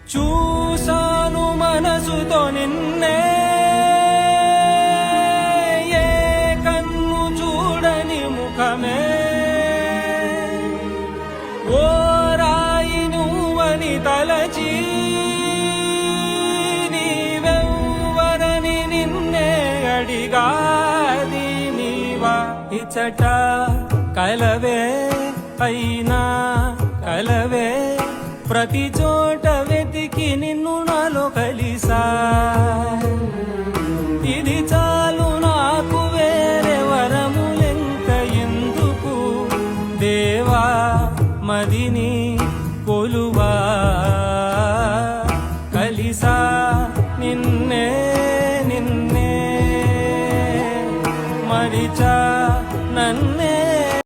చూసాను మనసుతో నిన్నే, ఏ కన్ను చూడని ముఖమే, ఓ రాయి నువ్వని తలచి నీవెవ్వరని నిన్నే అడిగాది నీవా. ఇచ్చట కలవే అయినా కలవే, ప్రతి చోట వెతికి నిన్ను నాలో కలిసా. ఇది చాలు నాకు, వేరే వరములెంత ఎందుకు దేవా. మదిని